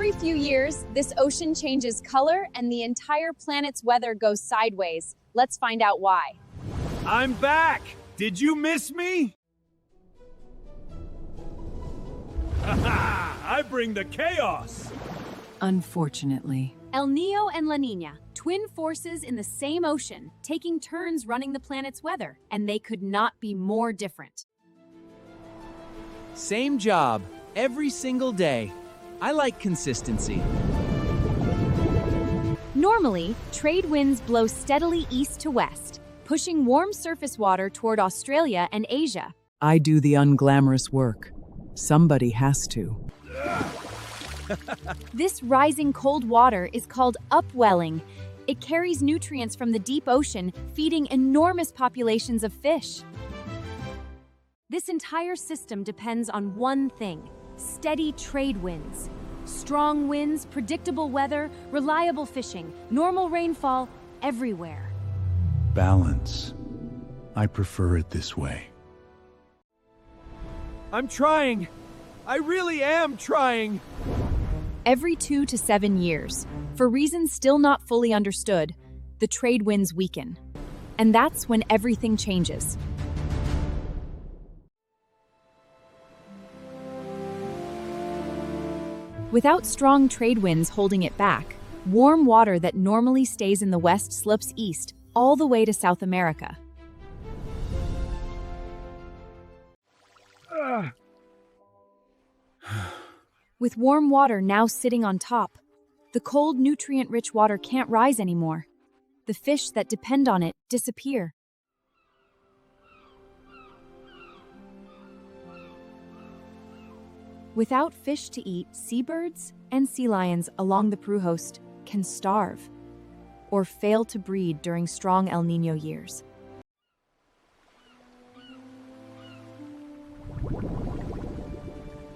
Every few years, this ocean changes color and the entire planet's weather goes sideways. Let's find out why. I'm back! Did you miss me? Haha! I bring the chaos! Unfortunately. El Niño and La Niña, twin forces in the same ocean, taking turns running the planet's weather, and they could not be more different. Same job, every single day. I like consistency. Normally, trade winds blow steadily east to west, pushing warm surface water toward Australia and Asia. I do the unglamorous work. Somebody has to. This rising cold water is called upwelling. It carries nutrients from the deep ocean, feeding enormous populations of fish. This entire system depends on one thing: steady trade winds. Strong winds, predictable weather, reliable fishing, normal rainfall, everywhere. Balance. I prefer it this way. I'm trying. I really am trying. Every 2 to 7 years, for reasons still not fully understood, the trade winds weaken. And that's when everything changes. Without strong trade winds holding it back, warm water that normally stays in the west slips east, all the way to South America. With warm water now sitting on top, the cold, nutrient-rich water can't rise anymore. The fish that depend on it disappear. Without fish to eat, seabirds and sea lions along the Peru coast can starve or fail to breed during strong El Niño years.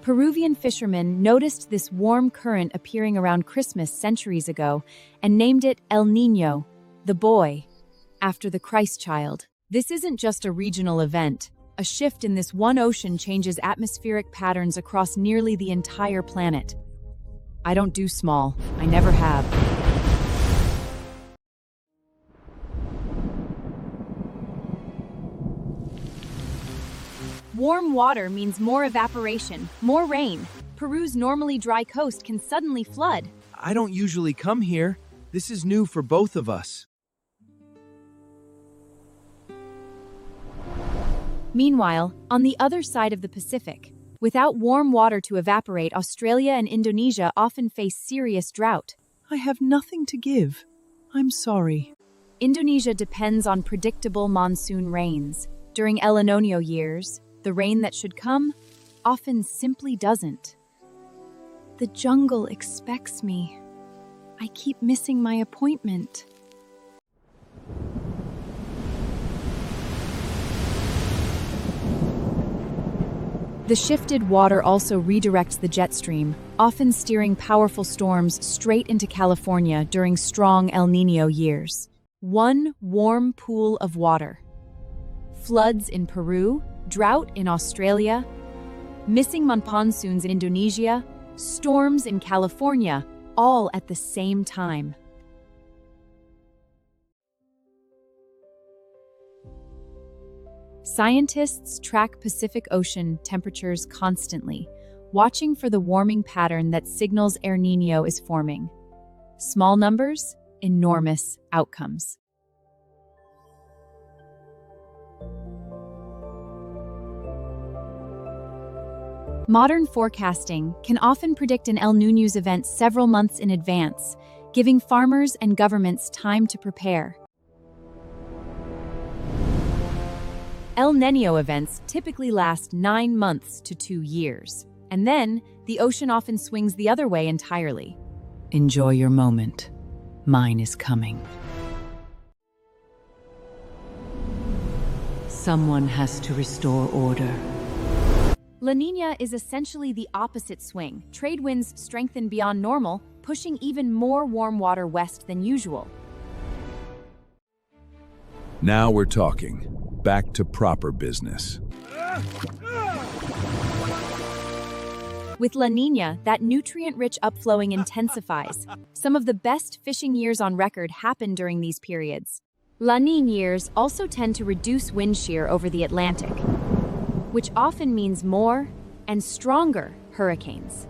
Peruvian fishermen noticed this warm current appearing around Christmas centuries ago and named it El Niño, the boy, after the Christ child. This isn't just a regional event. A shift in this one ocean changes atmospheric patterns across nearly the entire planet. I don't do small. I never have. Warm water means more evaporation, more rain. Peru's normally dry coast can suddenly flood. I don't usually come here. This is new for both of us. Meanwhile, on the other side of the Pacific, without warm water to evaporate, Australia and Indonesia often face serious drought. I have nothing to give. I'm sorry. Indonesia depends on predictable monsoon rains. During El Niño years, the rain that should come often simply doesn't. The jungle expects me. I keep missing my appointment. The shifted water also redirects the jet stream, often steering powerful storms straight into California during strong El Niño years. One warm pool of water. Floods in Peru, drought in Australia, missing monsoons in Indonesia, storms in California, all at the same time. Scientists track Pacific Ocean temperatures constantly, watching for the warming pattern that signals El Niño is forming. Small numbers, enormous outcomes. Modern forecasting can often predict an El Niño's event several months in advance, giving farmers and governments time to prepare. El Niño events typically last 9 months to 2 years, and then the ocean often swings the other way entirely. Enjoy your moment. Mine is coming. Someone has to restore order. La Niña is essentially the opposite swing. Trade winds strengthen beyond normal, pushing even more warm water west than usual. Now we're talking. Back to proper business. With La Niña, that nutrient-rich upflowing intensifies. Some of the best fishing years on record happen during these periods. La Niña years also tend to reduce wind shear over the Atlantic, which often means more and stronger hurricanes.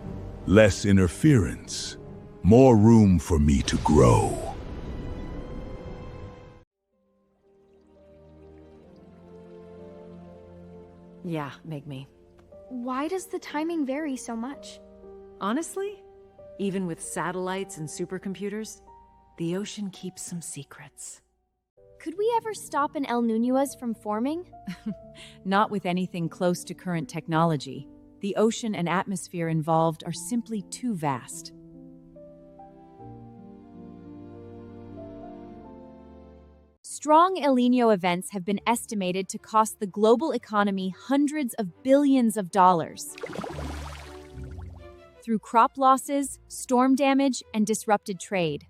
Less interference, more room for me to grow. Yeah, Megme. Why does the timing vary so much? Honestly, even with satellites and supercomputers, the ocean keeps some secrets. Could we ever stop an El Niño from forming? Not with anything close to current technology. The ocean and atmosphere involved are simply too vast. Strong El Niño events have been estimated to cost the global economy hundreds of billions of dollars through crop losses, storm damage, and disrupted trade.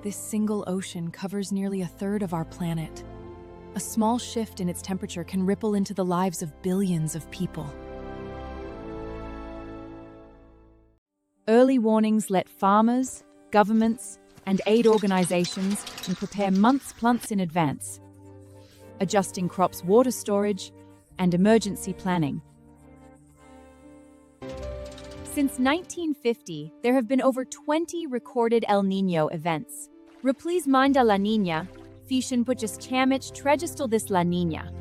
This single ocean covers nearly a third of our planet. A small shift in its temperature can ripple into the lives of billions of people. Early warnings let farmers, governments, and aid organizations can prepare months in advance, adjusting crops' water storage and emergency planning. Since 1950, there have been over 20 recorded El Niño events. Replise manda La Niña, fishin chamich tregistal this La Niña.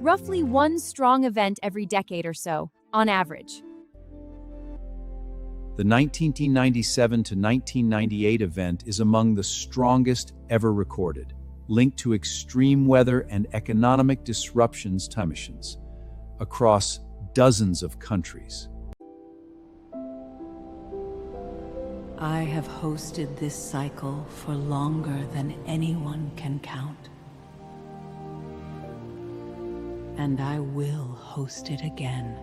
Roughly one strong event every decade or so, on average. The 1997 to 1998 event is among the strongest ever recorded, linked to extreme weather and economic disruptions across dozens of countries. I have hosted this cycle for longer than anyone can count. And I will host it again.